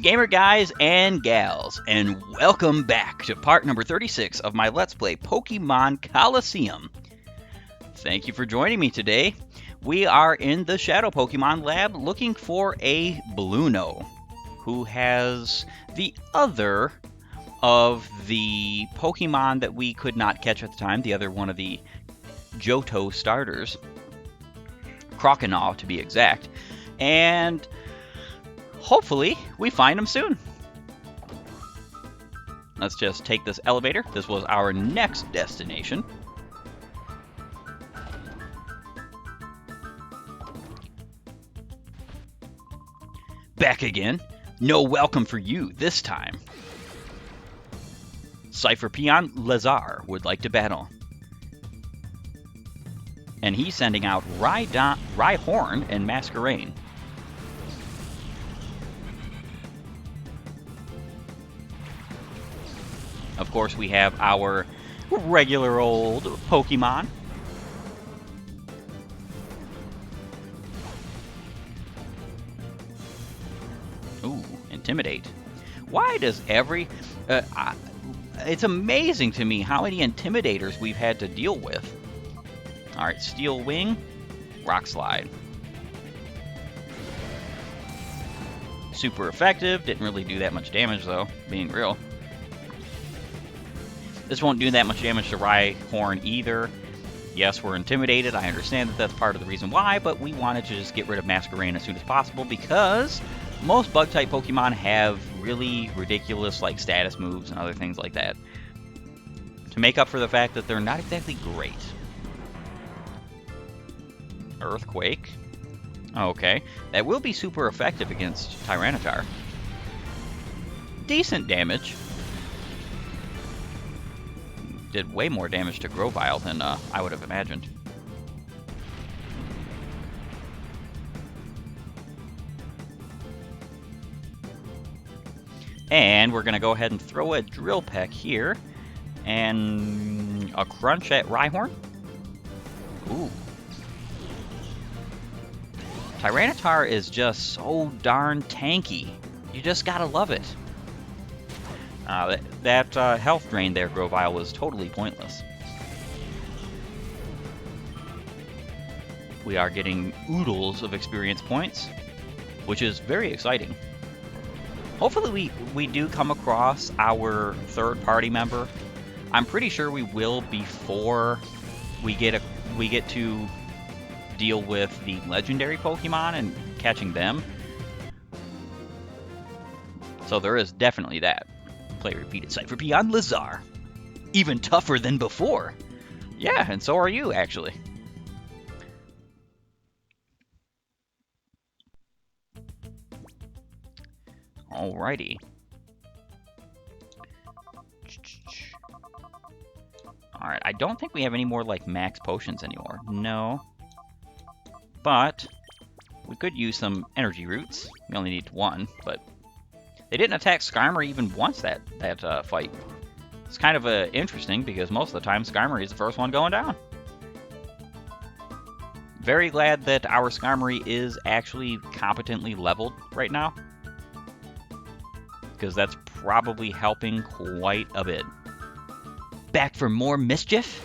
Greetings, gamer guys and gals, and welcome back to part number 36 of my Let's Play Pokemon Colosseum. Thank you for joining me today. We are in the Shadow Pokemon Lab looking for a Bluno, who has the other of the Pokemon that we could not catch at the time, the other one of the Johto starters, Croconaw to be exact, and hopefully we find him soon. Let's just take this elevator. This was our next destination. Back again. No welcome for you this time. Cypher Peon Lazar would like to battle. And he's sending out Rhyhorn and Masquerain. Of course, we have our regular old Pokemon. Ooh, Intimidate. Why does every... it's amazing to me how many Intimidators we've had to deal with. Alright, Steel Wing, Rock Slide. Super effective. Didn't really do that much damage, though, being real. This won't do that much damage to Rhyhorn either. Yes, we're intimidated. I understand that that's part of the reason why, but we wanted to just get rid of Masquerain as soon as possible because most Bug-type Pokemon have really ridiculous like status moves and other things like that to make up for the fact that they're not exactly great. Earthquake. Okay. That will be super effective against Tyranitar. Decent damage. Did way more damage to Grovyle than I would have imagined. And we're going to go ahead and throw a Drill Peck here. And a Crunch at Rhyhorn. Ooh. Tyranitar is just so darn tanky. You just gotta love it. That health drain there, Grovyle, was totally pointless. We are getting oodles of experience points, which is very exciting. Hopefully we do come across our third party member. I'm pretty sure we will before we get to deal with the legendary Pokemon and catching them. So there is definitely that. Play repeated Cypher Peon Lazar. Even tougher than before. Yeah, and so are you, actually. Alrighty. Alright, I don't think we have any more, like, max potions anymore. No. But we could use some energy roots. We only need one, but they didn't attack Skarmory even once that fight. It's kind of interesting because most of the time Skarmory is the first one going down. Very glad that our Skarmory is actually competently leveled right now, because that's probably helping quite a bit. Back for more mischief?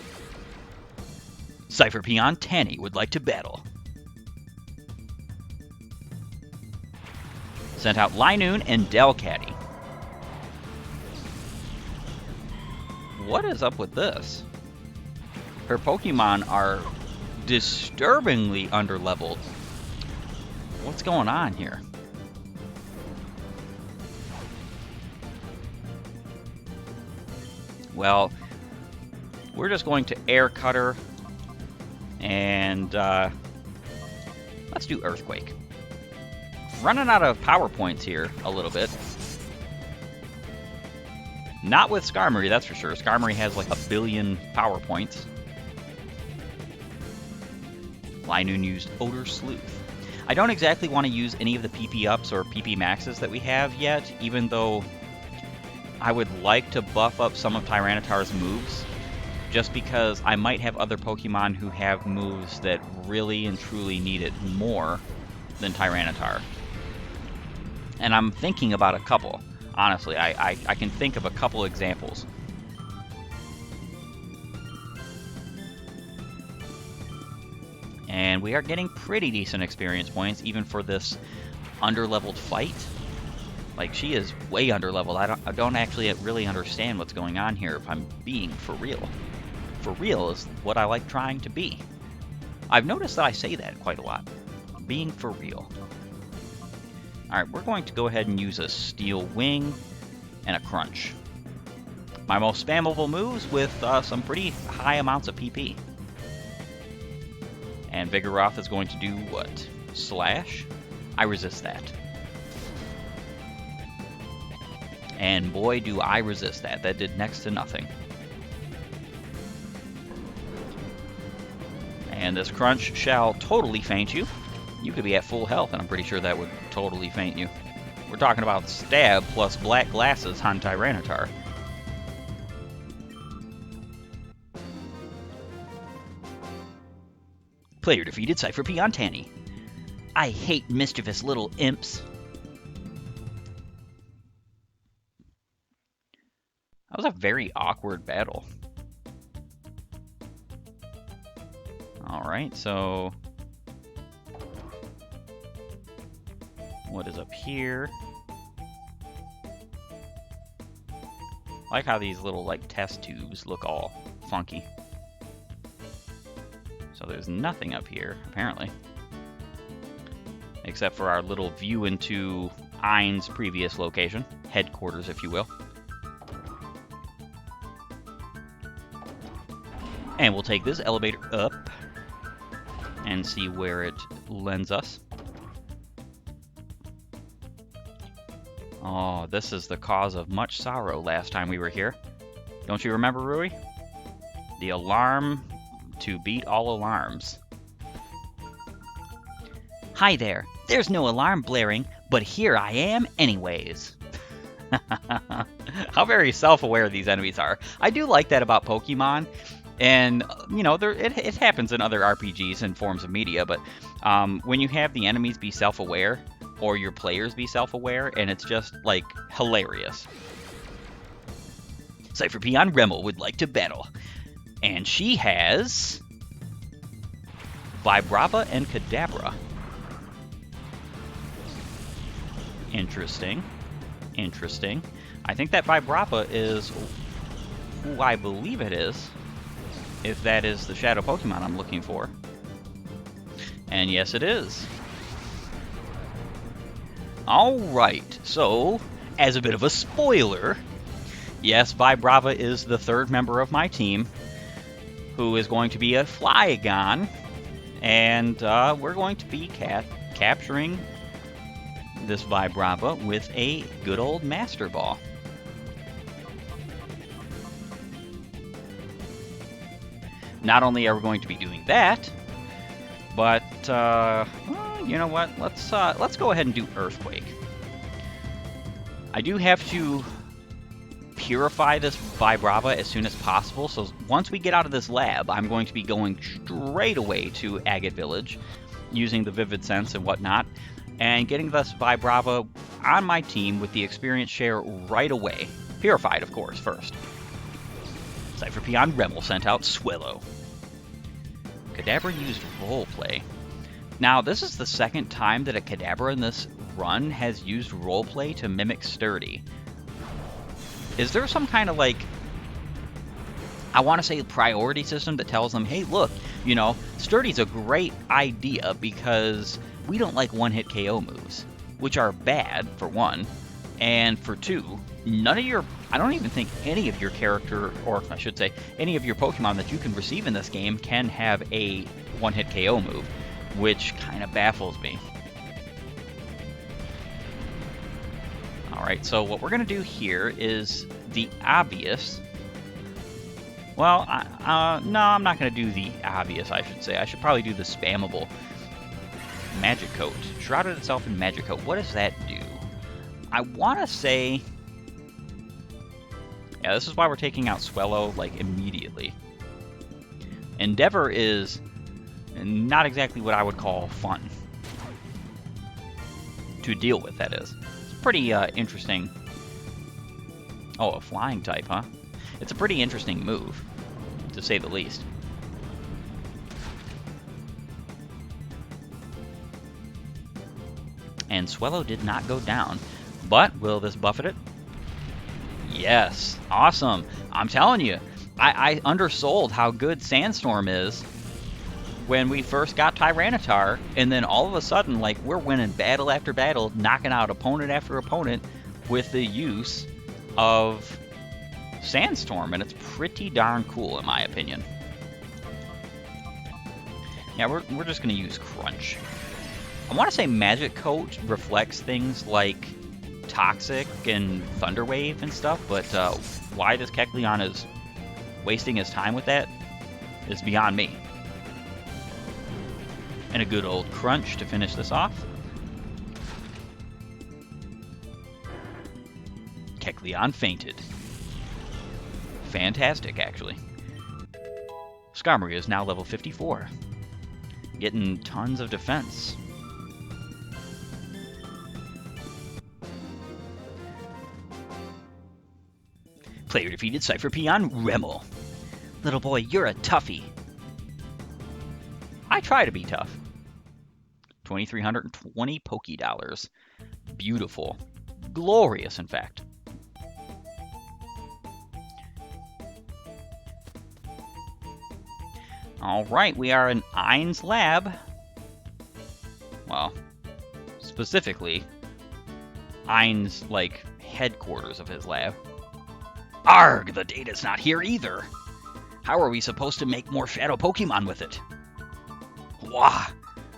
Cypher Peon Tanny would like to battle. Sent out Linoon and Delcatty. What is up with this? Her Pokemon are disturbingly underleveled. What's going on here? Well, we're just going to Air Cutter and let's do Earthquake. Running out of power points here a little bit. Not with Skarmory, that's for sure. Skarmory has like 1 billion power points. Linoon used Odor Sleuth. I don't exactly want to use any of the PP ups or PP maxes that we have yet, even though I would like to buff up some of Tyranitar's moves, just because I might have other Pokemon who have moves that really and truly need it more than Tyranitar. And I'm thinking about a couple. Honestly, I can think of a couple examples. And we are getting pretty decent experience points, even for this underleveled fight. Like, she is way underleveled. I don't actually really understand what's going on here, if I'm being for real. For real is what I like trying to be. I've noticed that I say that quite a lot. Being for real. Alright, we're going to go ahead and use a Steel Wing and a Crunch. My most spammable moves with some pretty high amounts of PP. And Vigoroth is going to do what? Slash? I resist that. And boy, do I resist that. That did next to nothing. And this Crunch shall totally faint you. You could be at full health, and I'm pretty sure that would totally faint you. We're talking about Stab plus Black Glasses on Tyranitar. Player defeated Cypher P on Tanny. I hate mischievous little imps. That was a very awkward battle. Alright, so what is up here? I like how these little like test tubes look all funky. So there's nothing up here, apparently. Except for our little view into Ein's previous location. Headquarters, if you will. And we'll take this elevator up and see where it lends us. Oh, this is the cause of much sorrow last time we were here. Don't you remember, Rui? The alarm to beat all alarms. Hi there. There's no alarm blaring, but here I am anyways. How very self-aware these enemies are. I do like that about Pokemon. And, you know, it happens in other RPGs and forms of media, but when you have the enemies be self-aware, or your players be self-aware, and it's just, like, hilarious. Cypher P on Rimmel would like to battle. And she has Vibrava and Kadabra. Interesting. Interesting. I think that Vibrava is who I believe it is. If that is the Shadow Pokemon I'm looking for. And yes, it is. Alright, so, as a bit of a spoiler, yes, Vibrava is the third member of my team, who is going to be a Flygon, and we're going to be capturing this Vibrava with a good old Master Ball. Not only are we going to be doing that, but well, you know what? Let's go ahead and do Earthquake. I do have to purify this Vibrava as soon as possible. So once we get out of this lab, I'm going to be going straight away to Agate Village, using the Vivid Sense and whatnot, and getting this Vibrava on my team with the experience share right away. Purified, of course, first. Cypher P on Rimmel sent out Swellow. Kadabra used Roleplay. Now, this is the second time that a Kadabra in this run has used Roleplay to mimic Sturdy. Is there some kind of, like, I want to say priority system that tells them, hey, look, you know, Sturdy's a great idea because we don't like one-hit KO moves, which are bad, for one, and for two, I don't even think any of your character, or I should say, any of your Pokemon that you can receive in this game can have a one-hit KO move, which kind of baffles me. Alright, so what we're going to do here is the obvious. Well, no, I'm not going to do the obvious, I should say. I should probably do the spammable Magic Coat. Shrouded itself in Magic Coat. What does that do? I want to say... Yeah, this is why we're taking out Swellow, like, immediately. Endeavor is not exactly what I would call fun. To deal with, that is. pretty interesting. Oh, a flying type, huh? It's a pretty interesting move, to say the least. And Swellow did not go down. But will this buffet it? Yes. Awesome. I'm telling you, I undersold how good Sandstorm is when we first got Tyranitar, and then all of a sudden, like, we're winning battle after battle, knocking out opponent after opponent with the use of Sandstorm, and it's pretty darn cool in my opinion. Yeah, we're just going to use Crunch. I want to say Magic Coat reflects things like Toxic and Thunder Wave and stuff, but why this Kecleon is wasting his time with that is beyond me. And a good old Crunch to finish this off. Kecleon fainted. Fantastic, actually. Skarmory is now level 54. Getting tons of defense. Player defeated Cypher Peon Remel. Little boy, you're a toughie. I try to be tough. 2,320 Poké-Dollars. Beautiful. Glorious, in fact. Alright, we are in Ein's lab. Well, specifically, Ein's, like, headquarters of his lab. Arg, the data's not here either. How are we supposed to make more shadow Pokemon with it? Wah!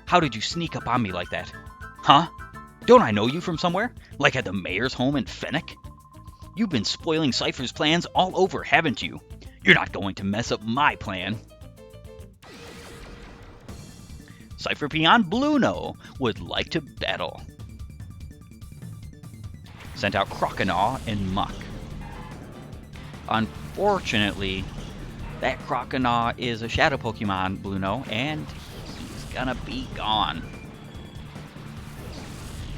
How did you sneak up on me like that? Huh? Don't I know you from somewhere? Like at the mayor's home in Fennec? You've been spoiling Cypher's plans all over, haven't you? You're not going to mess up my plan. Cypher Peon Bluno would like to battle. Sent out Croconaw and Muck. Unfortunately, that Croconaw is a shadow Pokemon, Bluno, and he's gonna be gone.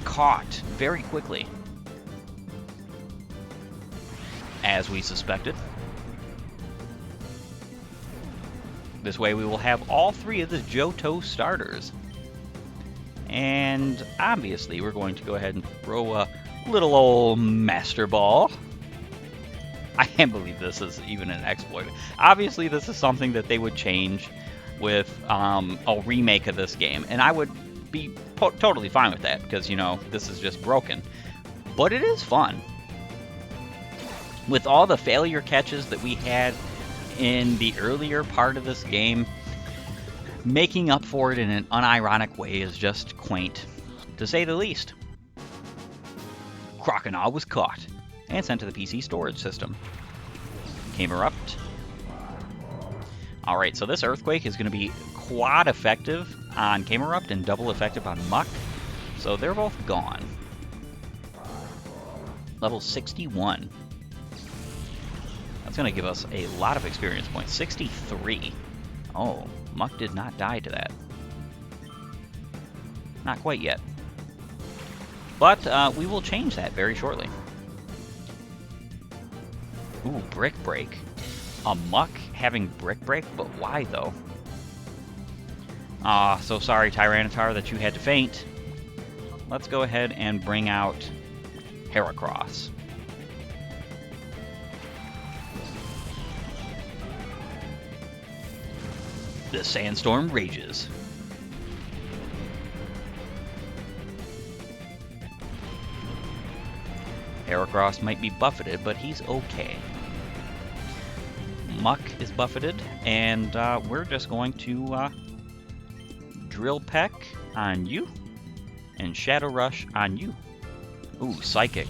Caught very quickly. As we suspected. This way we will have all three of the Johto starters. And obviously we're going to go ahead and throw a little old Master Ball. I can't believe this is even an exploit. Obviously, this is something that they would change with a remake of this game, and I would be totally fine with that because, you know, this is just broken. But it is fun. With all the failure catches that we had in the earlier part of this game, making up for it in an unironic way is just quaint, to say the least. Croconaw was caught and sent to the PC storage system. Gamerupt. Alright, so this Earthquake is going to be quad effective on Gamerupt and double effective on Muck. So they're both gone. Level 61. That's going to give us a lot of experience points. 63. Oh, Muck did not die to that. Not quite yet. But we will change that very shortly. Ooh, Brick Break. A Muck having Brick Break, but why though? So sorry, Tyranitar, that you had to faint. Let's go ahead and bring out Heracross. The Sandstorm rages. Heracross might be buffeted, but he's okay. Muck is buffeted, and we're just going to Drill Peck on you, and Shadow Rush on you. Ooh, Psychic.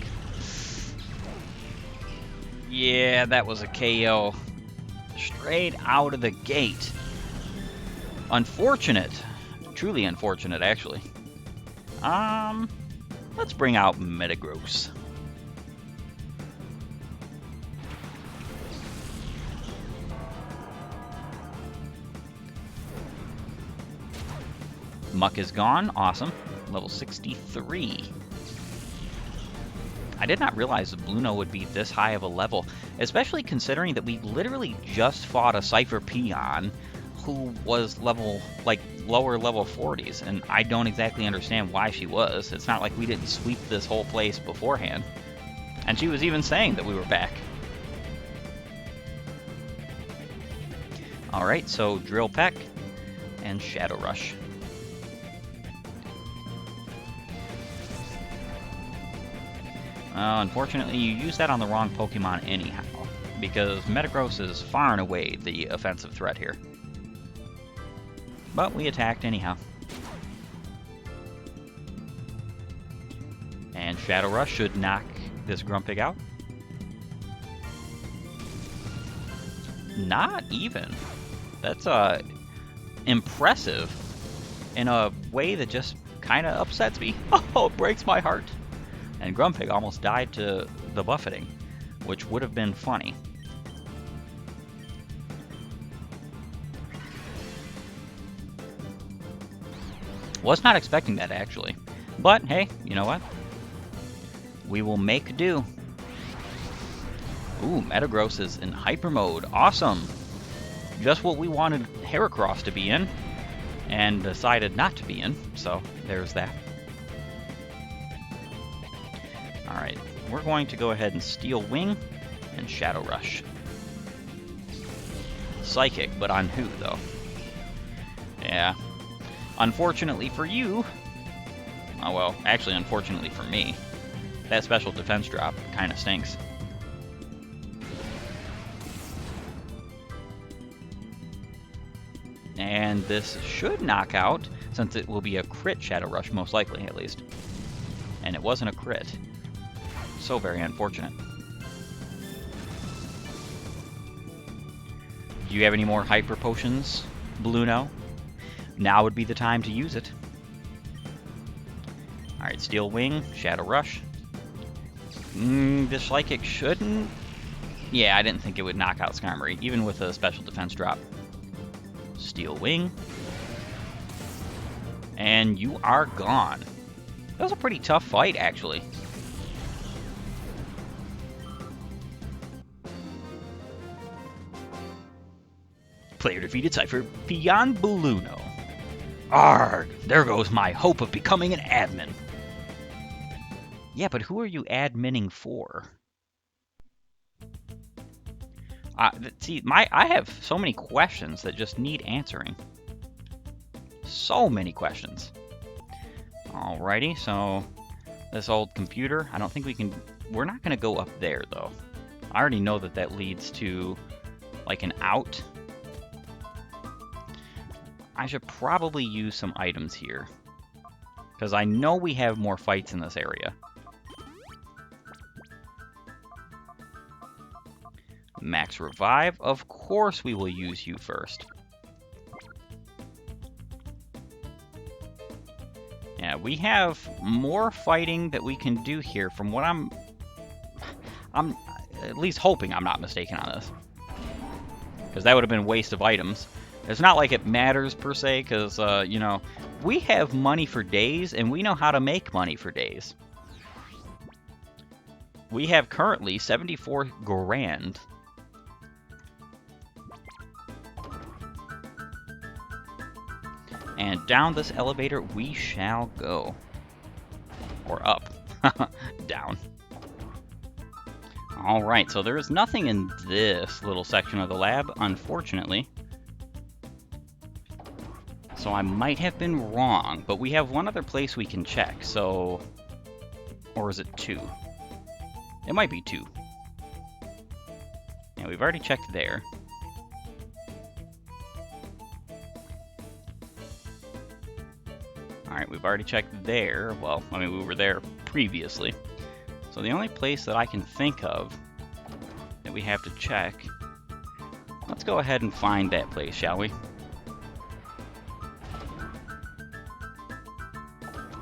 Yeah, that was a KO. Straight out of the gate. Unfortunate. Truly unfortunate, actually. Let's bring out Metagross. Muck is gone. Awesome. Level 63. I did not realize the Bluno would be this high of a level, especially considering that we literally just fought a Cypher Peon who was level, like, lower level 40s, and I don't exactly understand why she was. It's not like we didn't sweep this whole place beforehand. And she was even saying that we were back. Alright, so Drill Peck and Shadow Rush. Unfortunately, you use that on the wrong Pokemon anyhow, because Metagross is far and away the offensive threat here. But we attacked anyhow. And Shadow Rush should knock this Grumpig out. Not even. That's impressive in a way that just kind of upsets me. Oh, it breaks my heart. And Grumpig almost died to the buffeting, which would have been funny. Was not expecting that, actually. But, hey, you know what? We will make do. Ooh, Metagross is in Hyper Mode. Awesome! Just what we wanted Heracross to be in, and decided not to be in, so there's that. Alright, we're going to go ahead and Steel Wing and Shadow Rush. Psychic, but on who, though? Yeah. Unfortunately for you... Oh, well, actually, unfortunately for me. That special defense drop kind of stinks. And this should knock out, since it will be a crit Shadow Rush, most likely, at least. And it wasn't a crit. So very unfortunate. Do you have any more Hyper Potions, Bluno? Now would be the time to use it. Alright, Steel Wing, Shadow Rush. This Psychic shouldn't... Yeah, I didn't think it would knock out Skarmory, even with a special defense drop. Steel Wing. And you are gone. That was a pretty tough fight, actually. Player defeated Cypher Peon Bluno. Arrgh! There goes my hope of becoming an admin. Yeah, but who are you adminning for? See, I have so many questions that just need answering. So many questions. Alrighty, so this old computer, I don't think we can... We're not going to go up there, though. I already know that that leads to, like, an out. I should probably use some items here, because I know we have more fights in this area. Max Revive, of course we will use you first. Yeah, we have more fighting that we can do here from what I'm at least hoping I'm not mistaken on this. Because that would have been a waste of items. It's not like it matters per se, because, you know, we have money for days, and we know how to make money for days. We have currently 74 grand. And down this elevator we shall go. Or up. Down. Alright, so there is nothing in this little section of the lab, unfortunately. So I might have been wrong, but we have one other place we can check, so... Or is it two? It might be two. Yeah, we've already checked there. Alright, we've already checked there. Well, I mean, we were there previously. So the only place that I can think of that we have to check... Let's go ahead and find that place, shall we?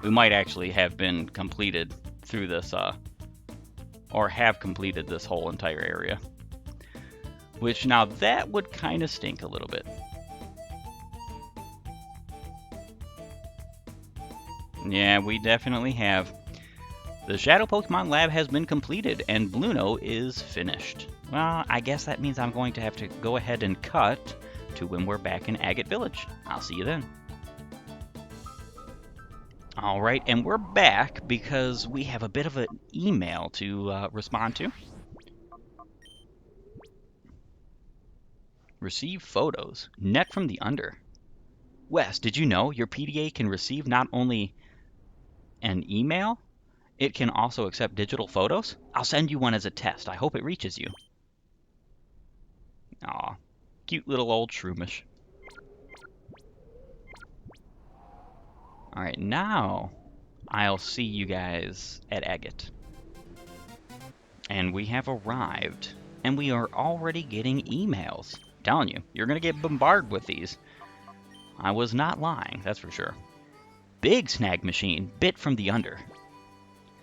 We might actually have been completed through this, or have completed this whole entire area. Which, now that would kind of stink a little bit. Yeah, we definitely have. The Shadow Pokemon Lab has been completed, and Bluno is finished. Well, I guess that means I'm going to have to go ahead and cut to when we're back in Agate Village. I'll see you then. Alright, and we're back because we have a bit of an email to respond to. Receive photos. Net from the under. Wes, did you know your PDA can receive not only an email, it can also accept digital photos? I'll send you one as a test. I hope it reaches you. Aw, cute little old Shroomish. Alright, now I'll see you guys at Agate. And we have arrived. And we are already getting emails. I'm telling you, you're going to get bombarded with these. I was not lying, that's for sure. Big Snag Machine, Bit from the Under.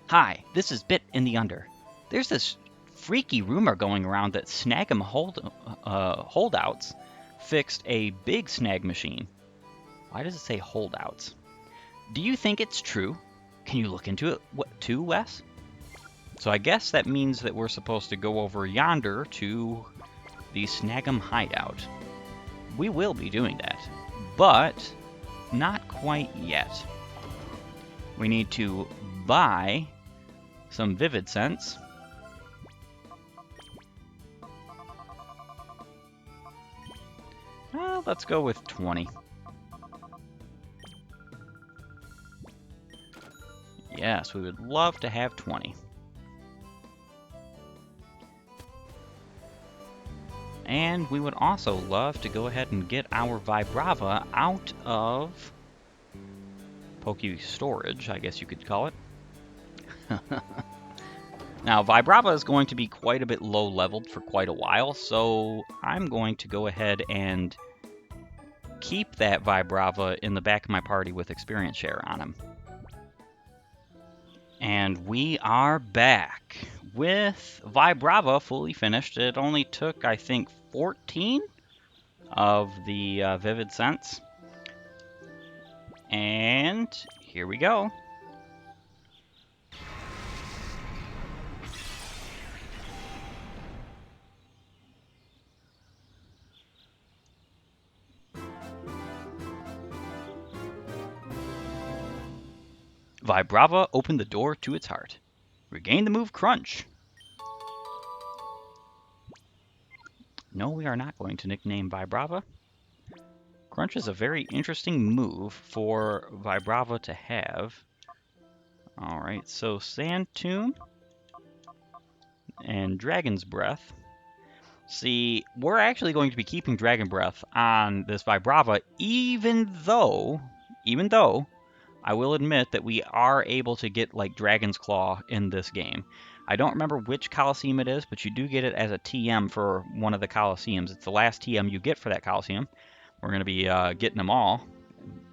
Hi, this is Bit in the Under. There's this freaky rumor going around that Snagem Holdouts fixed a big snag machine. Why does it say holdouts? Do you think it's true? Can you look into it too, Wes? So I guess that means that we're supposed to go over yonder to the Snagem Hideout. We will be doing that, but not quite yet. We need to buy some Vivid Sense. Well, let's go with 20. Yes, we would love to have 20. And we would also love to go ahead and get our Vibrava out of Poke Storage, I guess you could call it. Now, Vibrava is going to be quite a bit low leveled for quite a while, so I'm going to go ahead and keep that Vibrava in the back of my party with experience share on him. And we are back with Vibrava fully finished. It only took, I think, 14 of the Vivid Sense. And here we go. Vibrava opened the door to its heart. Regain the move Crunch. No, we are not going to nickname Vibrava. Crunch is a very interesting move for Vibrava to have. Alright, so Sand Tomb and Dragon's Breath. See, we're actually going to be keeping Dragon Breath on this Vibrava, even though I will admit that we are able to get like Dragon's Claw in this game. I don't remember which Colosseum it is, but you do get it as a TM for one of the Colosseums. It's the last TM you get for that Colosseum. We're going to be getting them all,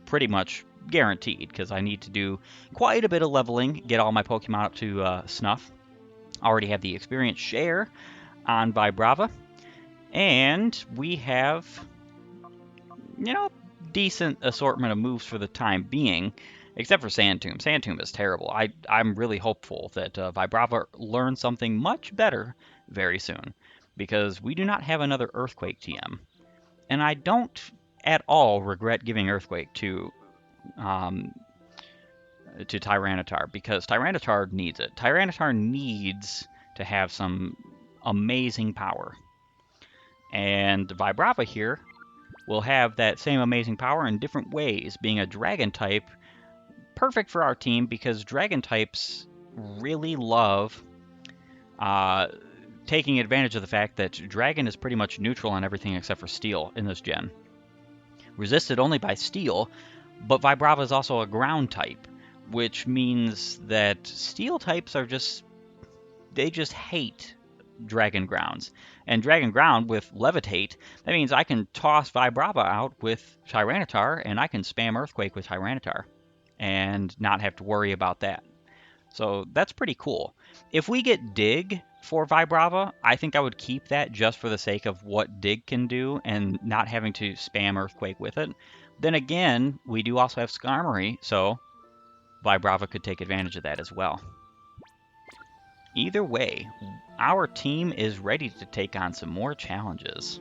pretty much guaranteed, because I need to do quite a bit of leveling, get all my Pokemon up to snuff. Already have the experience share on Vibrava, and we have, you know, decent assortment of moves for the time being. Except for Sand Tomb. Sand Tomb is terrible. I'm really hopeful that Vibrava learns something much better very soon, because we do not have another Earthquake TM. And I don't at all regret giving Earthquake to Tyranitar, because Tyranitar needs it. Tyranitar needs to have some amazing power. And Vibrava here will have that same amazing power in different ways, being a Dragon type. Perfect for our team because Dragon types really love taking advantage of the fact that Dragon is pretty much neutral on everything except for Steel in this gen. Resisted only by Steel, but Vibrava is also a ground type, which means that Steel types are they just hate Dragon Grounds. And Dragon Ground with Levitate, that means I can toss Vibrava out with Tyranitar, and I can spam Earthquake with Tyranitar and not have to worry about that. So that's pretty cool. If we get Dig for Vibrava, I think I would keep that just for the sake of what Dig can do and not having to spam Earthquake with it. Then again, we do also have Skarmory, so Vibrava could take advantage of that as well. Either way, our team is ready to take on some more challenges.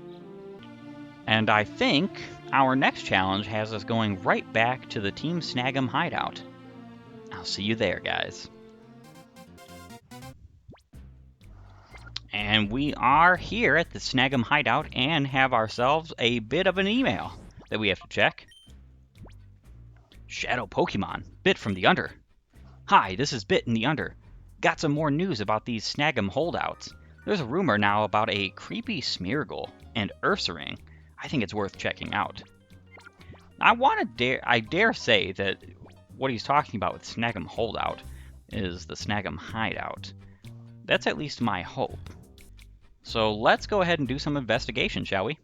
And I think our next challenge has us going right back to the Team Snagem Hideout. I'll see you there, guys. And we are here at the Snagem Hideout and have ourselves a bit of an email that we have to check. Shadow Pokemon, Bit from the Under. Hi, this is Bit in the Under. Got some more news about these Snagem holdouts. There's a rumor now about a creepy Smeargle and Ursaring. I think it's worth checking out. I dare say that what he's talking about with Snagem holdout is the Snagem Hideout. That's at least my hope. So let's go ahead and do some investigation, shall we?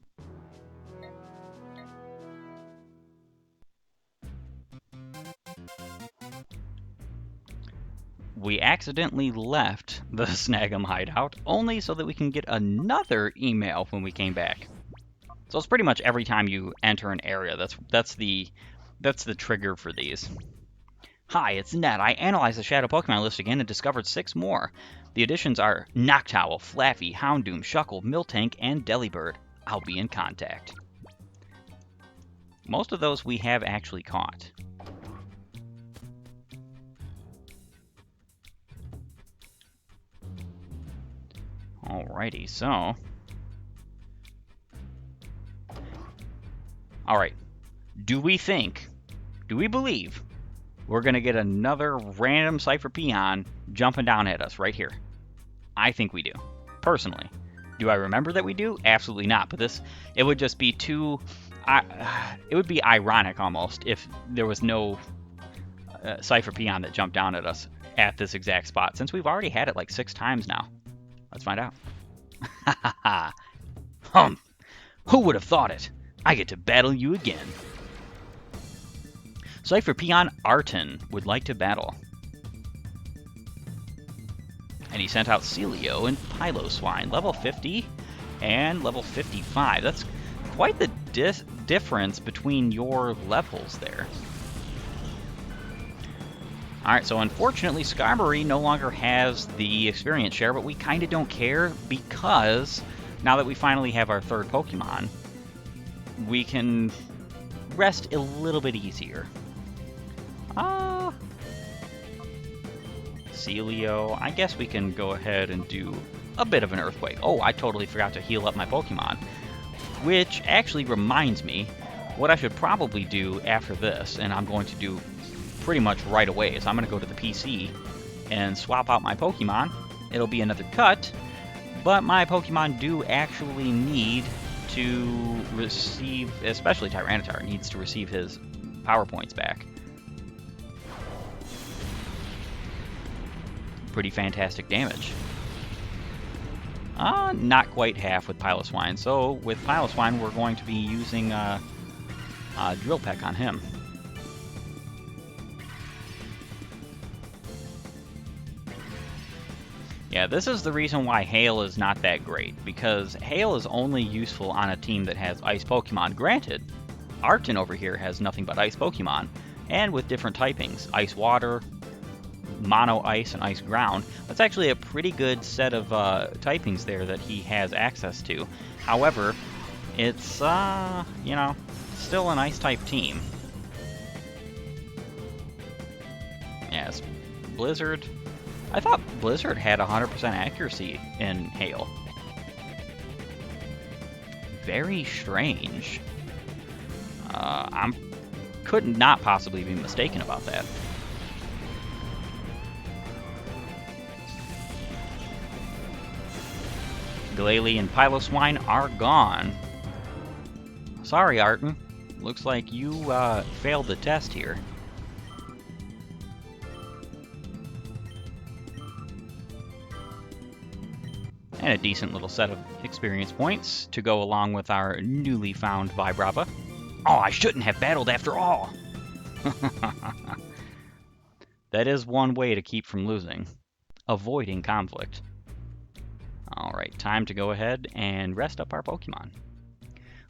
We accidentally left the Snagem Hideout only so that we can get another email when we came back. So it's pretty much every time you enter an area. That's the trigger for these. Hi, it's Ned. I analyzed the Shadow Pokemon list again and discovered 6 more. The additions are Noctowl, Flaffy, Houndoom, Shuckle, Miltank, and Delibird. I'll be in contact. Most of those we have actually caught. Alrighty, so... Alright. Do we believe we're going to get another random Cypher Peon jumping down at us right here? I think we do, personally. Do I remember that we do? Absolutely not. But it would just be too... it would be ironic almost if there was no Cypher Peon that jumped down at us at this exact spot, since we've already had it like 6 times now. Let's find out. Ha ha ha. Who would have thought it? I get to battle you again. Cypher Peon Arton would like to battle. And he sent out Celio and Piloswine, level 50 and level 55. That's quite the difference between your levels there. Alright, so unfortunately Skarmory no longer has the experience share, but we kind of don't care because now that we finally have our 3rd Pokemon, we can rest a little bit easier. Celio, I guess we can go ahead and do a bit of an Earthquake. Oh, I totally forgot to heal up my Pokemon. Which actually reminds me, what I should probably do after this, and I'm going to do pretty much right away, is I'm going to go to the PC and swap out my Pokemon. It'll be another cut, but my Pokemon do actually need to receive, especially Tyranitar, needs to receive his power points back. Pretty fantastic damage. Not quite half with Piloswine. So with Piloswine, we're going to be using Drill Peck on him. Yeah, this is the reason why Hail is not that great, because Hail is only useful on a team that has Ice Pokemon. Granted, Arton over here has nothing but Ice Pokemon, and with different typings, Ice Water, Mono Ice, and Ice Ground. That's actually a pretty good set of typings there that he has access to. However, it's, you know, still an Ice-type team. Yes, Blizzard... I thought Blizzard had 100% accuracy in Hail. Very strange. I could not possibly be mistaken about that. Glalie and Piloswine are gone. Sorry, Arton. Looks like you failed the test here. And a decent little set of experience points to go along with our newly found Vibrava. Oh, I shouldn't have battled after all! That is one way to keep from losing. Avoiding conflict. Alright, time to go ahead and rest up our Pokemon.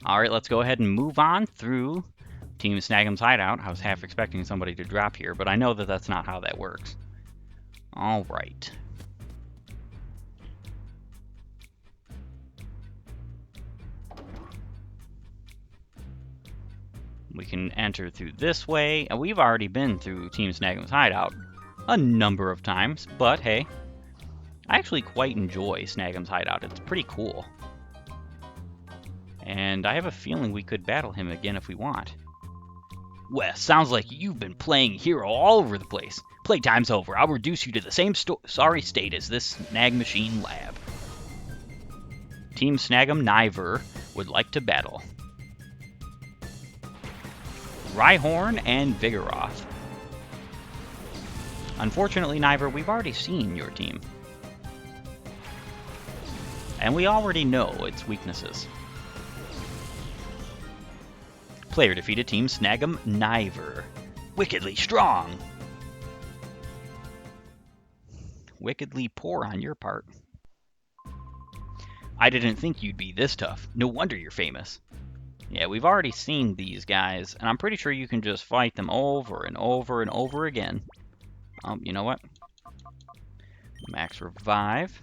Alright, let's go ahead and move on through Team Snagem's Hideout. I was half expecting somebody to drop here, but I know that that's not how that works. Alright. We can enter through this way, and we've already been through Team Snagem's Hideout a number of times, but hey, I actually quite enjoy Snagem's Hideout. It's pretty cool. And I have a feeling we could battle him again if we want. Wes, sounds like you've been playing hero all over the place. Playtime's over. I'll reduce you to the same sorry state as this Snag Machine lab. Team Snagem Niver would like to battle. Rhyhorn and Vigoroth. Unfortunately, Niver, we've already seen your team. And we already know its weaknesses. Player defeated Team Snagem Niver. Wickedly strong. Wickedly poor on your part. I didn't think you'd be this tough. No wonder you're famous. Yeah, we've already seen these guys, and I'm pretty sure you can just fight them over and over and over again. You know what? Max Revive.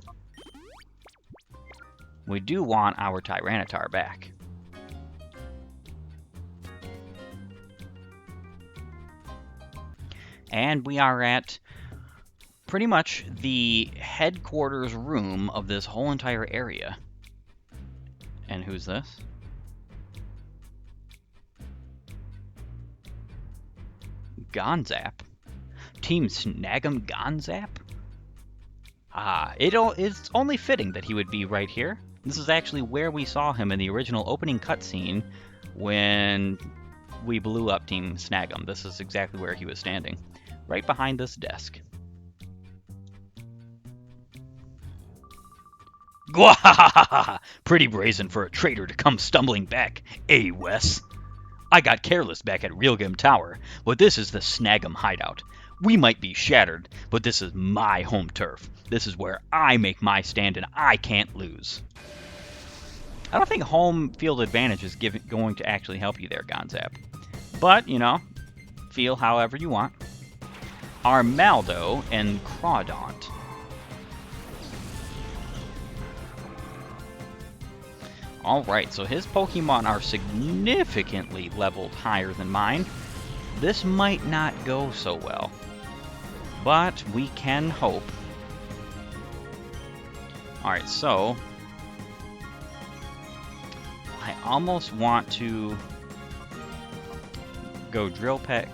We do want our Tyranitar back. And we are at pretty much the headquarters room of this whole entire area. And who's this? Gonzap. Team Snagem Gonzap? It's only fitting that he would be right here. This is actually where we saw him in the original opening cutscene when we blew up Team Snagem. This is exactly where he was standing. Right behind this Gwahahaha! Pretty brazen for a traitor to come stumbling back, eh, Wes? I got careless back at Realgam Tower, but this is the Snagem Hideout. We might be shattered, but this is my home turf. This is where I make my stand and I can't lose. I don't think home field advantage is going to actually help you there, Gonzap. But, you know, feel however you want. Armaldo and Crawdaunt. Alright, so his Pokemon are significantly leveled higher than mine. This might not go so well, but we can hope. Alright, so I almost want to go Drill Peck.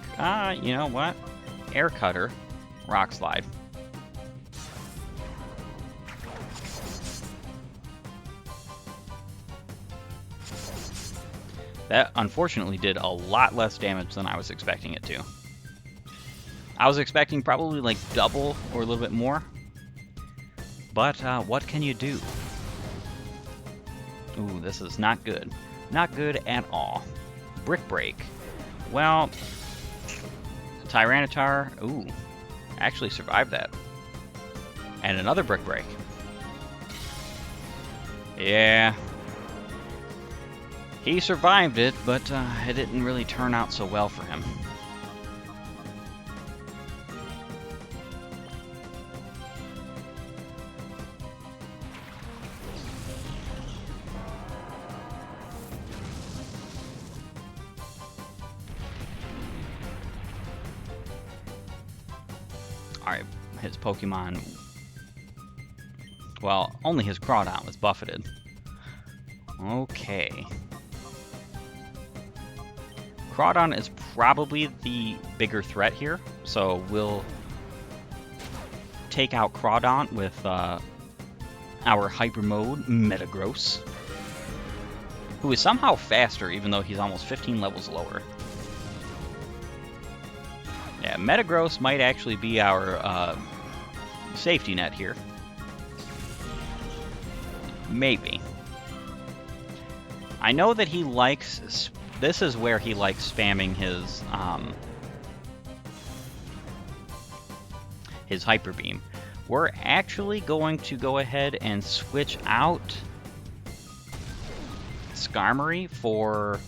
You know what? Air Cutter, Rock Slide. That unfortunately did a lot less damage than I was expecting it to. I was expecting probably like double or a little bit more. But what can you do? Ooh, this is not good. Not good at all. Brick Break. Well, Tyranitar, ooh, actually survived that. And another Brick Break. Yeah. He survived it, but it didn't really turn out so well for him. Alright, his Pokemon... Well, only his Crawdaunt was buffeted. Okay. Crawdaunt is probably the bigger threat here, so we'll take out Crawdaunt with our Hyper Mode, Metagross, who is somehow faster even though he's almost 15 levels lower. Yeah, Metagross might actually be our safety net here. Maybe. I know that he likes... This is where he likes spamming his Hyper Beam. We're actually going to go ahead and switch out Skarmory for...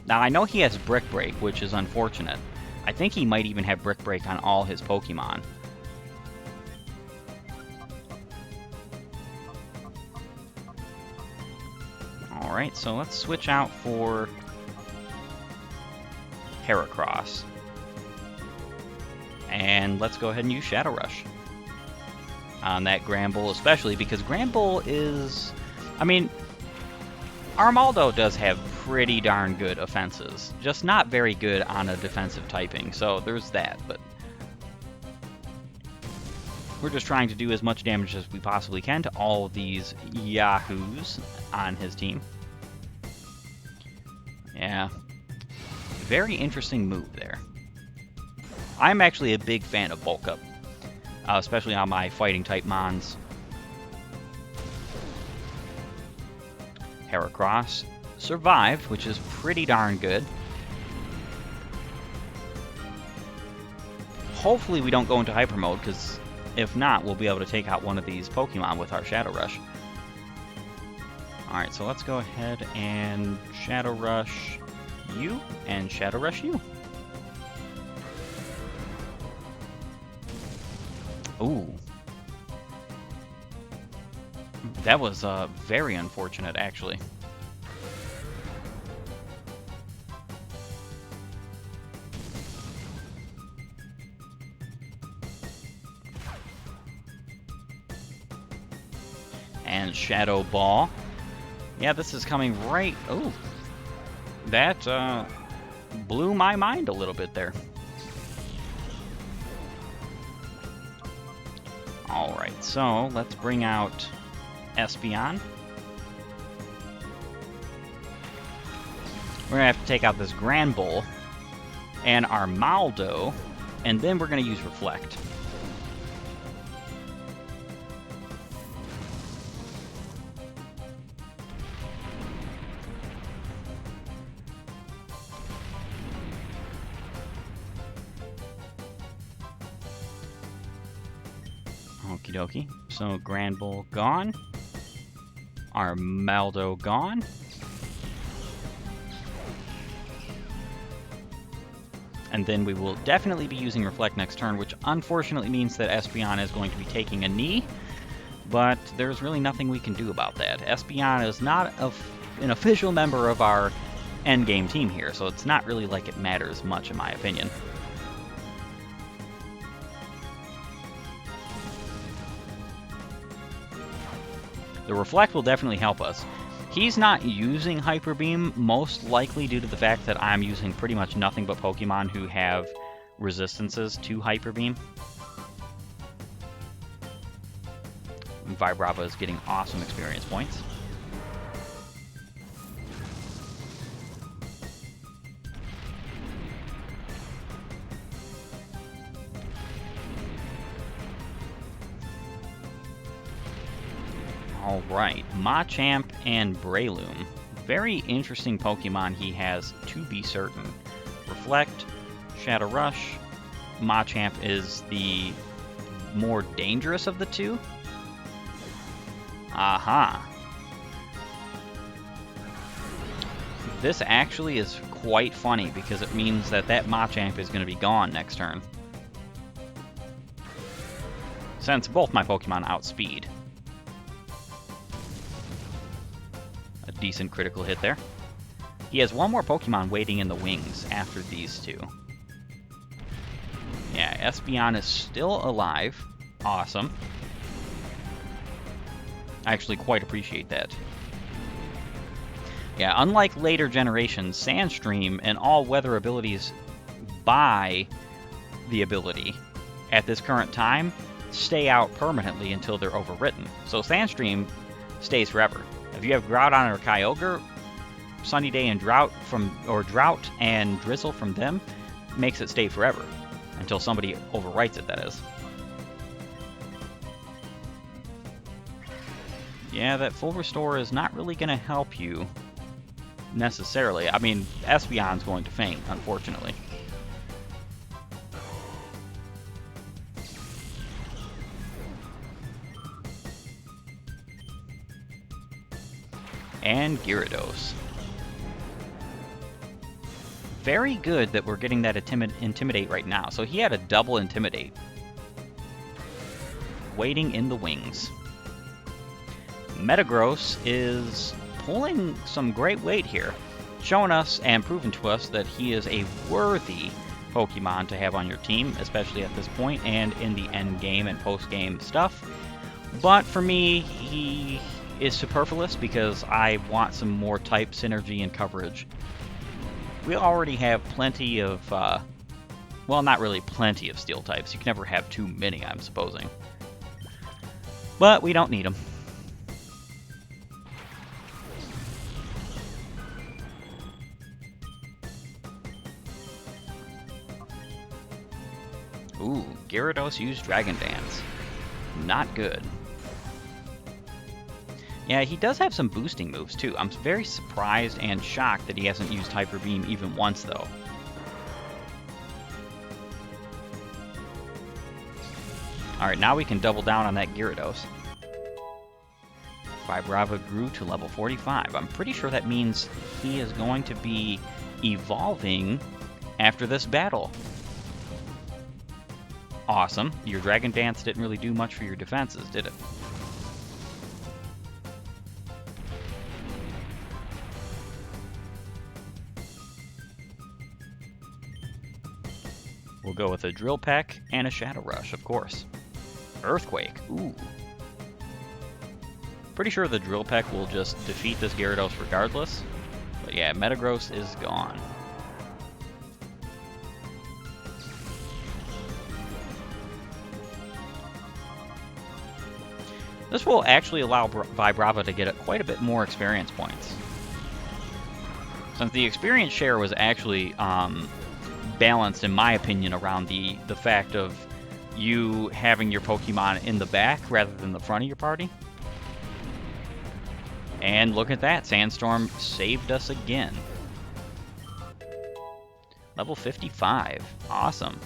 Now, I know he has Brick Break, which is unfortunate. I think he might even have Brick Break on all his Pokemon. Alright, so let's switch out for Heracross. And let's go ahead and use Shadow Rush on that Granbull, especially because Granbull is... I mean, Armaldo does have pretty darn good offenses, just not very good on a defensive typing, so there's that, but we're just trying to do as much damage as we possibly can to all of these yahoos on his team. Yeah, very interesting move there. I'm actually a big fan of Bulk Up, especially on my fighting type Mons. Heracross survived, which is pretty darn good. Hopefully we don't go into hyper mode, because if not, we'll be able to take out one of these Pokemon with our Shadow Rush. Alright, so let's go ahead and Shadow Rush you, and Shadow Rush you. Ooh. That was very unfortunate, actually. And Shadow Ball. Yeah, this is coming right... Ooh. That blew my mind a little bit there. Alright, so let's bring out Espeon. We're going to have to take out this Granbull and Armaldo, and then we're going to use Reflect. Okie dokie. So Granbull gone. Armaldo gone. And then we will definitely be using Reflect next turn, which unfortunately means that Espeon is going to be taking a knee. But there's really nothing we can do about that. Espeon is not an official member of our endgame team here, so it's not really like it matters much in my opinion. The Reflect will definitely help us. He's not using Hyper Beam, most likely due to the fact that I'm using pretty much nothing but Pokemon who have resistances to Hyper Beam. Vibrava is getting awesome experience points. Alright, Machamp and Breloom. Very interesting Pokemon he has, to be certain. Reflect, Shadow Rush. Machamp is the more dangerous of the two. Aha. This actually is quite funny because it means that that Machamp is going to be gone next turn, since both my Pokemon outspeed. A decent critical hit there. He has one more Pokemon waiting in the wings after these two. Yeah, Espeon is still alive. Awesome. I actually quite appreciate that. Yeah, unlike later generations, Sandstream and all weather abilities buy the ability at this current time stay out permanently until they're overwritten. So Sandstream stays forever. If you have Groudon or Kyogre, Sunny Day and Drought and Drizzle from them makes it stay forever. Until somebody overwrites it, that is. Yeah, that full restore is not really going to help you necessarily. I mean, Espeon's going to faint, unfortunately. And Gyarados. Very good that we're getting that Intimidate right now. So he had a double Intimidate. Waiting in the wings. Metagross is pulling some great weight here, showing us and proving to us that he is a worthy Pokemon to have on your team, especially at this point and in the end game and post game stuff. But for me, he is superfluous because I want some more type synergy and coverage. We already have plenty of, well, not really plenty of steel types. You can never have too many, I'm supposing. But we don't need them. Ooh, Gyarados used Dragon Dance. Not good. Yeah, he does have some boosting moves, too. I'm very surprised and shocked that he hasn't used Hyper Beam even once, though. Alright, now we can double down on that Gyarados. Vibrava grew to level 45. I'm pretty sure that means he is going to be evolving after this battle. Awesome. Your Dragon Dance didn't really do much for your defenses, did it? We'll go with a Drill Peck and a Shadow Rush, of course. Earthquake. Ooh. Pretty sure the Drill Peck will just defeat this Gyarados regardless. But yeah, Metagross is gone. This will actually allow Vibrava to get quite a bit more experience points. Since the experience share was actually balanced, in my opinion, around the fact of you having your Pokemon in the back rather than the front of your party. And look at that, Sandstorm saved us again. Level 55, awesome.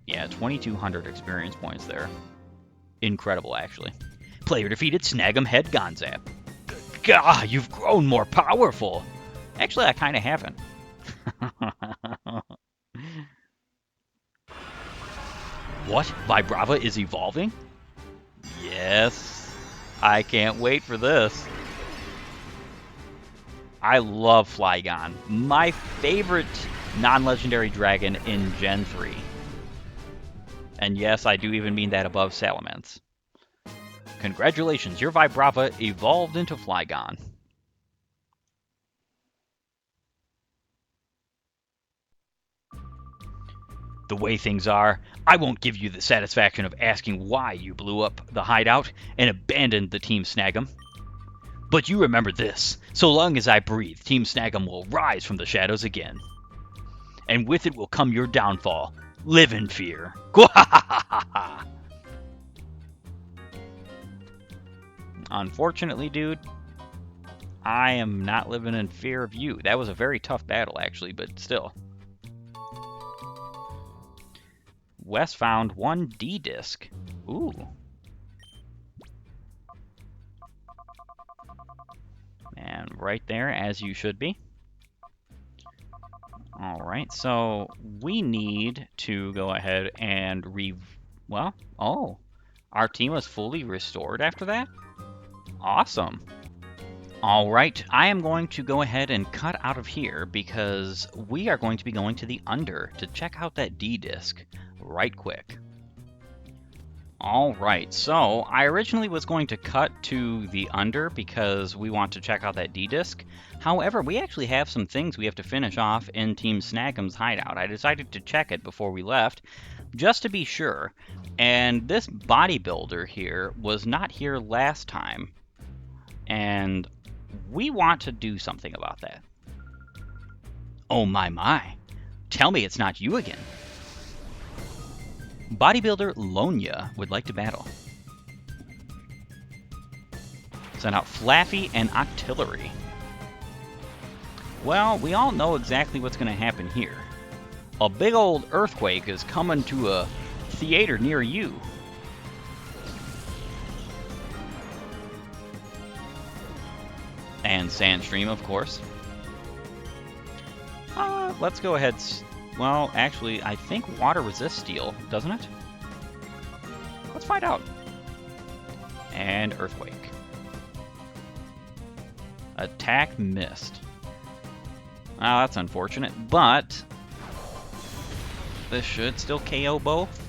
Yeah, 2,200 experience points there. Incredible, actually. Player defeated Snagem Gonzap. Gah, you've grown more powerful. Actually, I kind of haven't. What? Vibrava is evolving? Yes. I can't wait for this. I love Flygon. My favorite non-legendary dragon in Gen 3. And yes, I do even mean that above Salamence. Congratulations, your Vibrava evolved into Flygon. The way things are, I won't give you the satisfaction of asking why you blew up the hideout and abandoned the Team Snagem. But you remember this, so long as I breathe, Team Snagem will rise from the shadows again. And with it will come your downfall. Live in fear. Unfortunately, dude, I am not living in fear of you. That was a very tough battle, actually, but still. Wes found one D-disc. Ooh. And right there, as you should be. Alright, so we need to go ahead and our team was fully restored after that? Awesome. Alright, I am going to go ahead and cut out of here because we are going to be going to the Under to check out that D-disc right quick. Alright, so I originally was going to cut to the Under because we want to check out that D-disc. However, we actually have some things we have to finish off in Team Snagem's hideout. I decided to check it before we left, just to be sure. And this bodybuilder here was not here last time. And we want to do something about that. Oh my. Tell me it's not you again. Bodybuilder Lonya would like to battle. Send out Flaffy and Octillery. Well, we all know exactly what's going to happen here. A big old earthquake is coming to a theater near you. And Sandstream, of course. Let's go ahead. Well, actually, I think water resists steel, doesn't it? Let's find out. And Earthquake. Attack missed. Oh, that's unfortunate, but this should still KO both.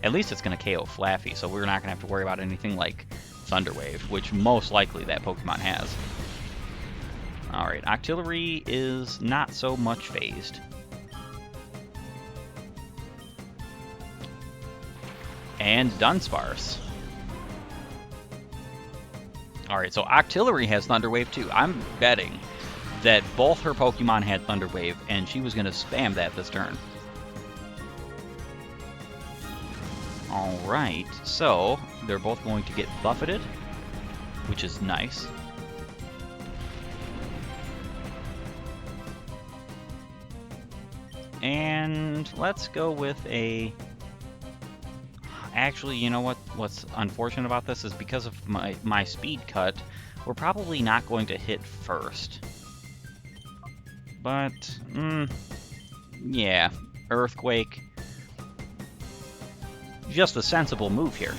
At least it's going to KO Flaffy, so we're not going to have to worry about anything like Thunder Wave, which most likely that Pokemon has. Alright, Octillery is not so much phased. And Dunsparce. Alright, so Octillery has Thunder Wave too. I'm betting that both her Pokemon had Thunder Wave, and she was going to spam that this turn. Alright, so they're both going to get buffeted, which is nice. And let's go with a... Actually, you know what? What's unfortunate about this is because of my speed cut, we're probably not going to hit first. But, yeah, Earthquake. Just a sensible move here.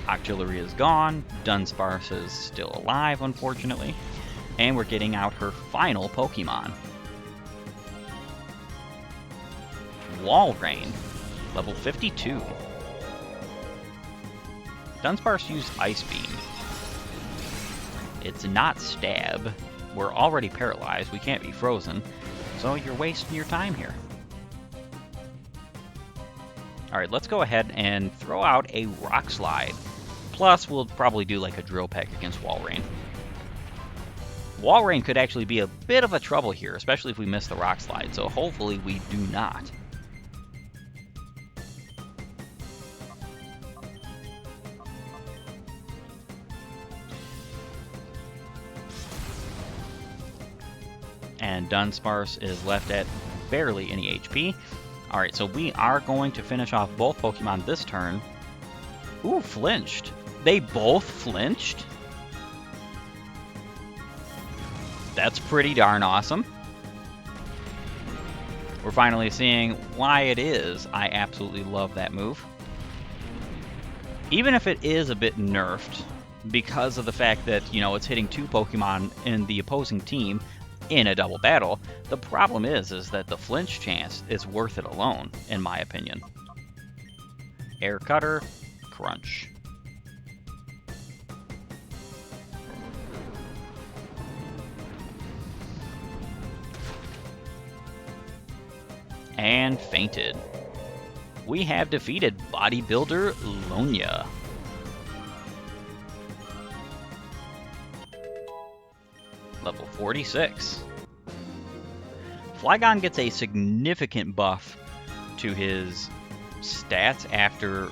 Octillery is gone. Dunsparce is still alive, unfortunately. And we're getting out her final Pokemon. Walrein, level 52. Dunsparce used Ice Beam. It's not Stab. We're already paralyzed. We can't be frozen. So you're wasting your time here. Alright, let's go ahead and throw out a Rock Slide. Plus, we'll probably do like a Drill Peck against Walrein. Walrein could actually be a bit of a trouble here, especially if we miss the Rock Slide, so hopefully we do not. And Dunsparce is left at barely any HP. Alright, so we are going to finish off both Pokemon this turn. Ooh, flinched. They both flinched? That's pretty darn awesome. We're finally seeing why it is I absolutely love that move. Even if it is a bit nerfed, because of the fact that, you know, it's hitting two Pokemon in the opposing team in a double battle, the problem is that the flinch chance is worth it alone, in my opinion. Air Cutter, Crunch. And fainted. We have defeated Bodybuilder Lonia. Level 46. Flygon gets a significant buff to his stats after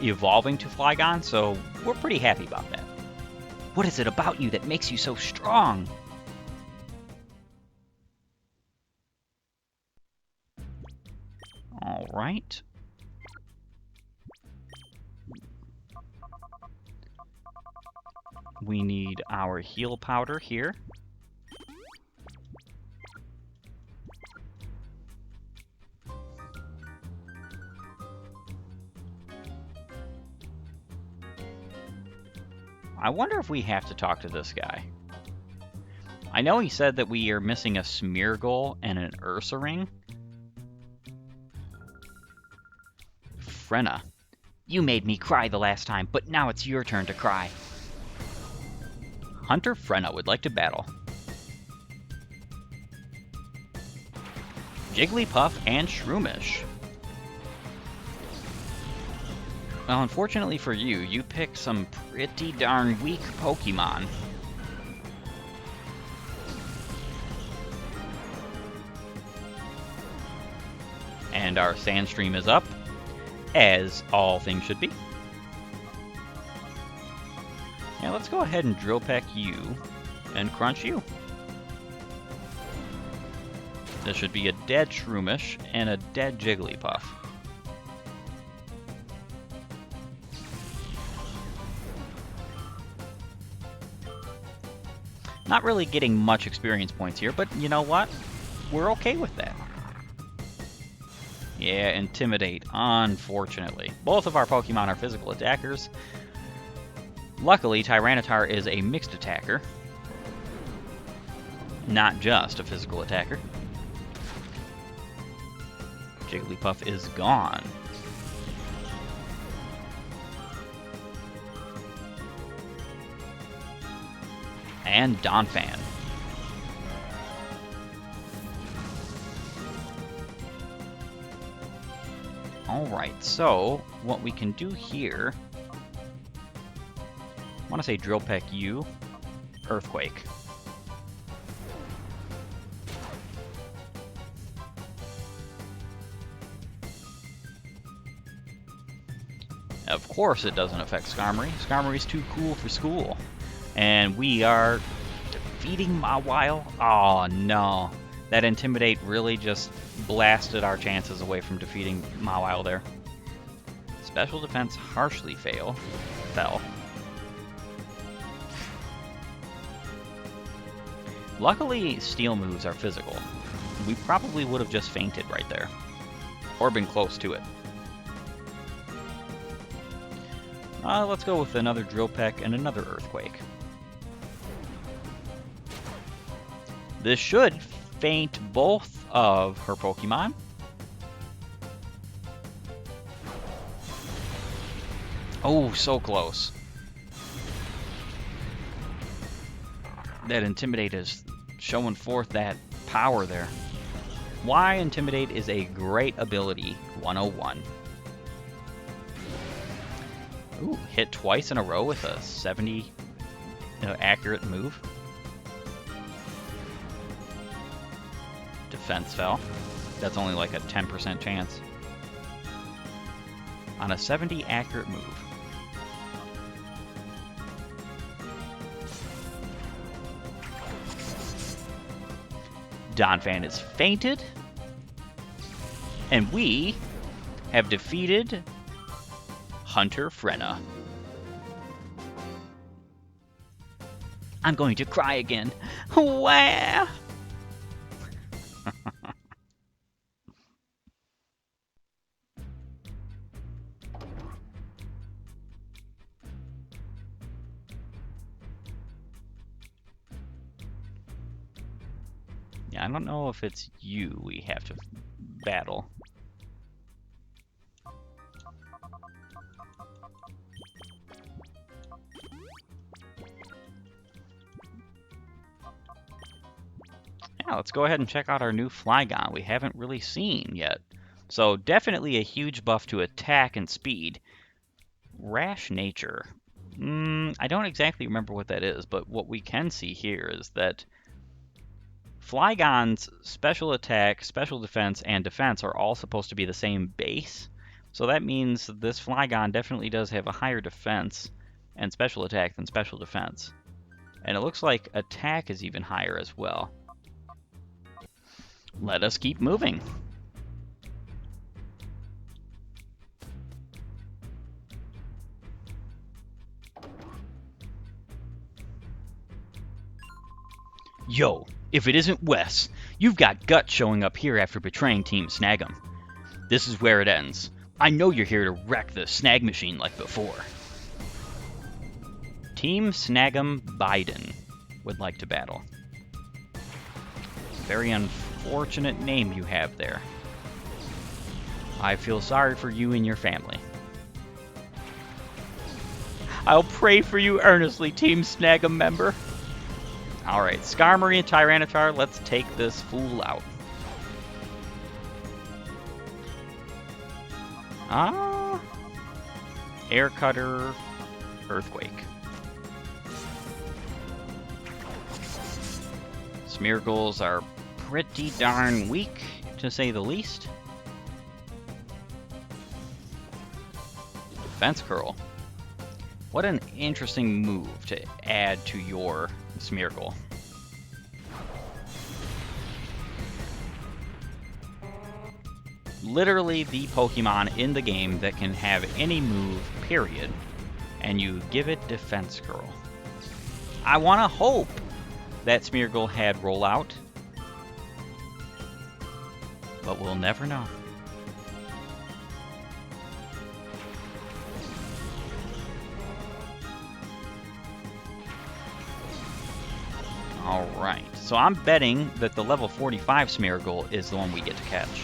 evolving to Flygon, so we're pretty happy about that. What is it about you that makes you so strong? All right. We need our heal powder here. I wonder if we have to talk to this guy. I know he said that we are missing a Smeargle and an Ursaring. Frenna. You made me cry the last time, but now it's your turn to cry. Hunter Frenna would like to battle. Jigglypuff and Shroomish. Well, unfortunately for you, you picked some pretty darn weak Pokemon. And our Sandstream is up, as all things should be. Now let's go ahead and Drill Peck you and Crunch you. This should be a dead Shroomish and a dead Jigglypuff. Not really getting much experience points here, but you know what? We're okay with that. Yeah, Intimidate, unfortunately. Both of our Pokemon are physical attackers. Luckily, Tyranitar is a mixed attacker, not just a physical attacker. Jigglypuff is gone. And Donphan. Alright, so what we can do here, I want to say Drill Peck you, Earthquake. Of course it doesn't affect Skarmory. Skarmory's too cool for school. And we are defeating Mawile. Oh no. That Intimidate really just blasted our chances away from defeating Mawile there. Special Defense harshly fell. Luckily, Steel moves are physical. We probably would have just fainted right there. Or been close to it. Let's go with another Drill Peck and another Earthquake. This should faint both of her Pokemon. Oh, so close. That Intimidate is showing forth that power there. Why Intimidate is a great ability, 101. Ooh, hit twice in a row with a 70 accurate move. Defense fell. That's only like a 10% chance. On a 70 accurate move. Donphan is fainted. And we have defeated Hunter Frenna. I'm going to cry again. Wah! Yeah, I don't know if it's you we have to battle. Yeah, let's go ahead and check out our new Flygon we haven't really seen yet. So definitely a huge buff to attack and speed. Rash Nature. I don't exactly remember what that is, but what we can see here is that Flygon's special attack, special defense, and defense are all supposed to be the same base. So that means this Flygon definitely does have a higher defense and special attack than special defense. And it looks like attack is even higher as well. Let us keep moving. Yo, if it isn't Wes, you've got guts showing up here after betraying Team Snagem. This is where it ends. I know you're here to wreck the snag machine like before. Team Snagem Biden would like to battle. Very unfortunate name you have there. I feel sorry for you and your family. I'll pray for you earnestly, Team Snagem member. Alright, Skarmory and Tyranitar, let's take this fool out. Air Cutter, Earthquake. Smeargles are pretty darn weak, to say the least. Defense Curl. What an interesting move to add to your Smeargle. Literally the Pokemon in the game that can have any move, period, and you give it Defense Curl. I want to hope that Smeargle had Rollout, but we'll never know. Alright, so I'm betting that the level 45 Smeargle is the one we get to catch.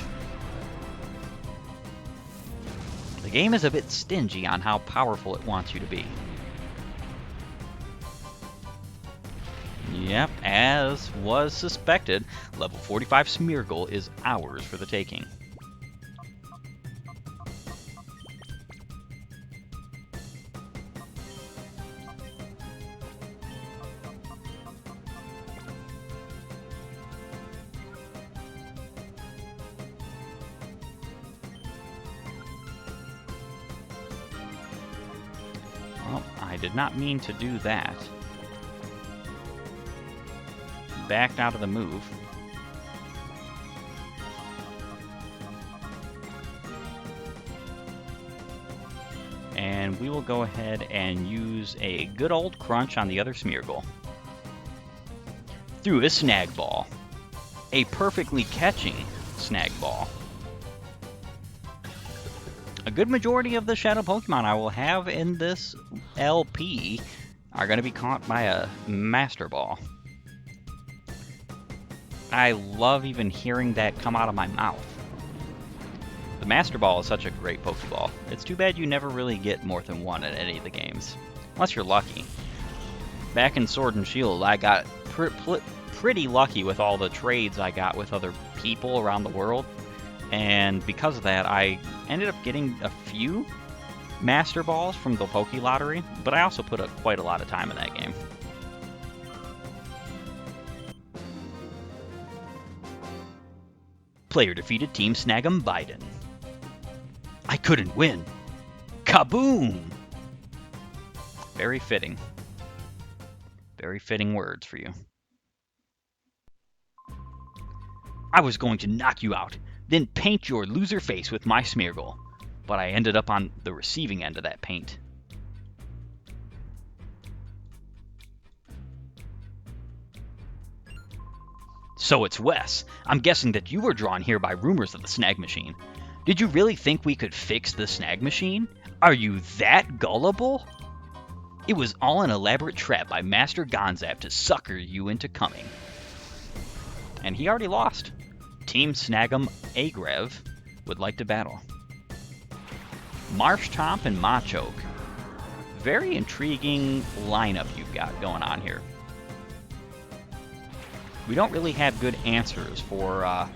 The game is a bit stingy on how powerful it wants you to be. Yep, as was suspected, level 45 Smeargle is ours for the taking. Well, I did not mean to do that. Backed out of the move. And we will go ahead and use a good old crunch on the other Smeargle. Through a Snag Ball. A perfectly catching Snag Ball. A good majority of the Shadow Pokemon I will have in this LP are going to be caught by a Master Ball. I love even hearing that come out of my mouth. The Master Ball is such a great Pokeball. It's too bad you never really get more than one in any of the games. Unless you're lucky. Back in Sword and Shield, I got pretty lucky with all the trades I got with other people around the world. And because of that, I ended up getting a few Master Balls from the Poke Lottery. But I also put quite a lot of time in that game. Player defeated Team Snagem Biden. I couldn't win. Kaboom! Very fitting. Very fitting words for you. I was going to knock you out, then paint your loser face with my Smeargle, but I ended up on the receiving end of that paint. So it's Wes. I'm guessing that you were drawn here by rumors of the Snag Machine. Did you really think we could fix the Snag Machine? Are you that gullible? It was all an elaborate trap by Master Gonzap to sucker you into coming. And he already lost. Team Snagem Agrev would like to battle. Marshtomp and Machoke. Very intriguing lineup you've got going on here. We don't really have good answers for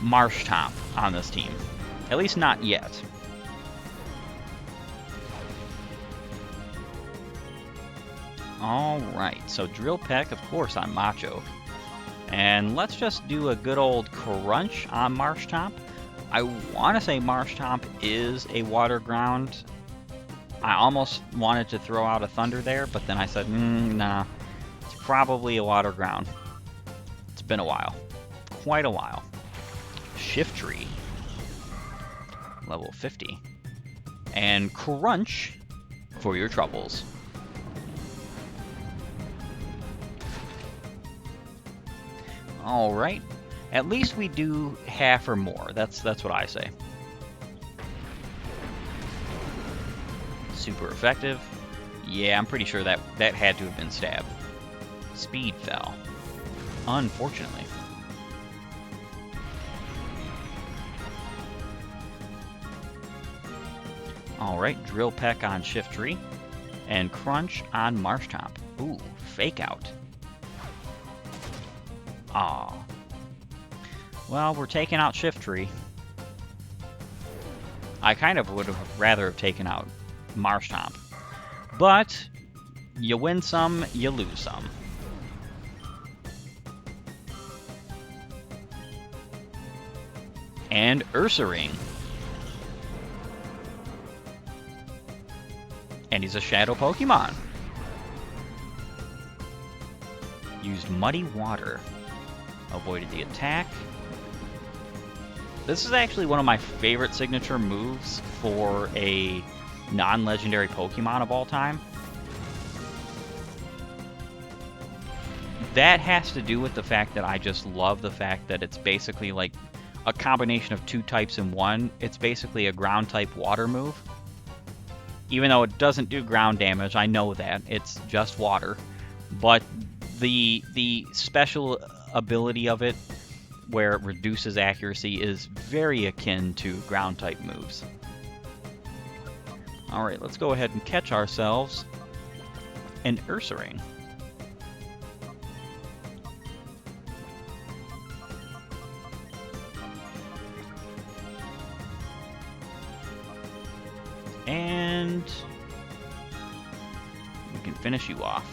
Marshtomp on this team. At least not yet. Alright, so Drill Peck, of course, on Machoke. And let's just do a good old Crunch on Marshtomp. I want to say Marshtomp is a Water Ground. I almost wanted to throw out a Thunder there, but then I said, nah, it's probably a Water Ground. It's been a while. Quite a while. Shiftry. Level 50. And Crunch for your troubles. Alright. At least we do half or more. That's what I say. Super effective. Yeah, I'm pretty sure that had to have been Stab. Speed fell. Unfortunately. Alright, Drill Peck on Shiftry. And Crunch on Marshtomp. Ooh, Fake Out. Aw. Well, we're taking out Shiftry. I kind of would have rather have taken out Marshtomp. But you win some, you lose some. And Ursaring. And he's a Shadow Pokemon. Used Muddy Water. Avoided the attack. This is actually one of my favorite signature moves for a non-legendary Pokemon of all time. That has to do with the fact that I just love the fact that it's basically like a combination of two types in one. It's basically a ground type water move. Even though it doesn't do ground damage, I know that. It's just water. But The special ability of it, where it reduces accuracy, is very akin to ground type moves. Alright, let's go ahead and catch ourselves an Ursaring. And we can finish you off.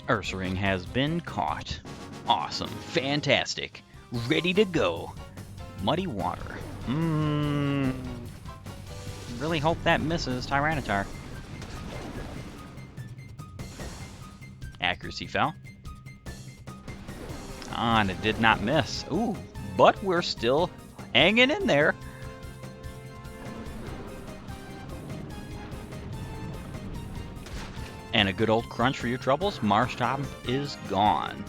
Ursaring has been caught. Awesome. Fantastic. Ready to go. Muddy water. Really hope that misses Tyranitar. Accuracy fell. Ah, and it did not miss. Ooh, but we're still hanging in there. And a good old crunch for your troubles. Marshtomp is gone.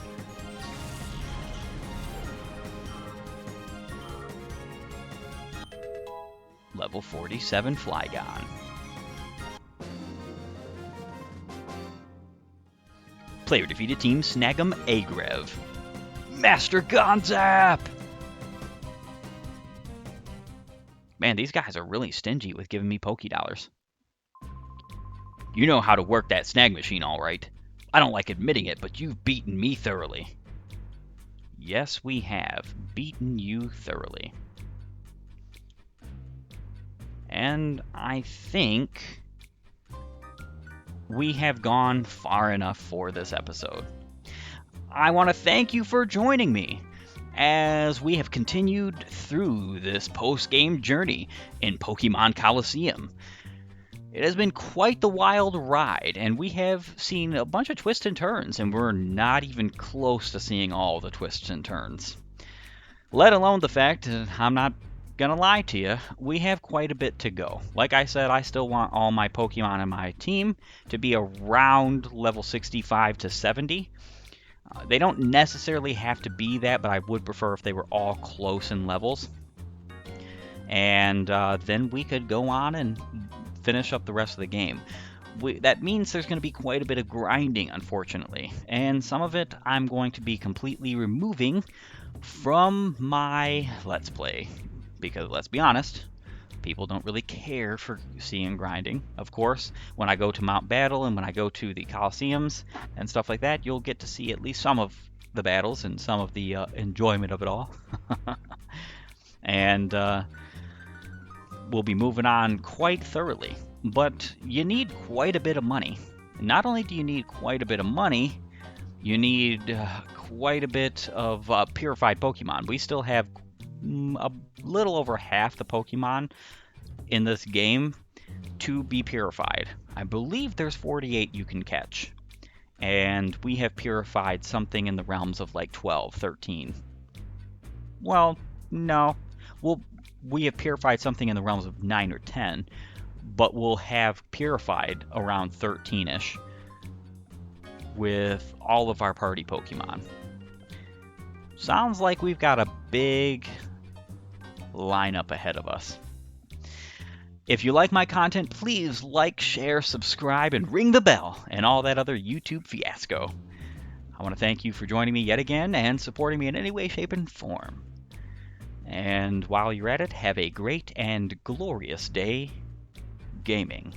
Level 47 Flygon. Player defeated Team Snagem Hideout. Master Gonzap! Man, these guys are really stingy with giving me Pokédollars. You know how to work that snag machine, all right. I don't like admitting it, but you've beaten me thoroughly. Yes, we have beaten you thoroughly. And I think we have gone far enough for this episode. I want to thank you for joining me as we have continued through this post-game journey in Pokemon Colosseum. It has been quite the wild ride, and we have seen a bunch of twists and turns, and we're not even close to seeing all the twists and turns. Let alone the fact, I'm not gonna lie to you, we have quite a bit to go. Like I said, I still want all my Pokemon in my team to be around level 65 to 70. They don't necessarily have to be that, but I would prefer if they were all close in levels. And then we could go on and finish up the rest of the game. That means there's going to be quite a bit of grinding, unfortunately. And some of it I'm going to be completely removing from my Let's Play. Because, let's be honest, people don't really care for seeing grinding. Of course, when I go to Mount Battle and when I go to the Colosseums and stuff like that, you'll get to see at least some of the battles and some of the enjoyment of it all. And we'll be moving on quite thoroughly. But you need quite a bit of money. Not only do you need quite a bit of money, you need quite a bit of purified Pokemon. We still have a little over half the Pokemon in this game to be purified. I believe there's 48 you can catch. And we have purified something in the realms of like 12, 13. Well, no. We have purified something in the realms of 9 or 10, but we'll have purified around 13-ish with all of our party Pokemon. Sounds like we've got a big lineup ahead of us. If you like my content, please like, share, subscribe, and ring the bell, and all that other YouTube fiasco. I want to thank you for joining me yet again and supporting me in any way, shape, and form. And while you're at it, have a great and glorious day gaming.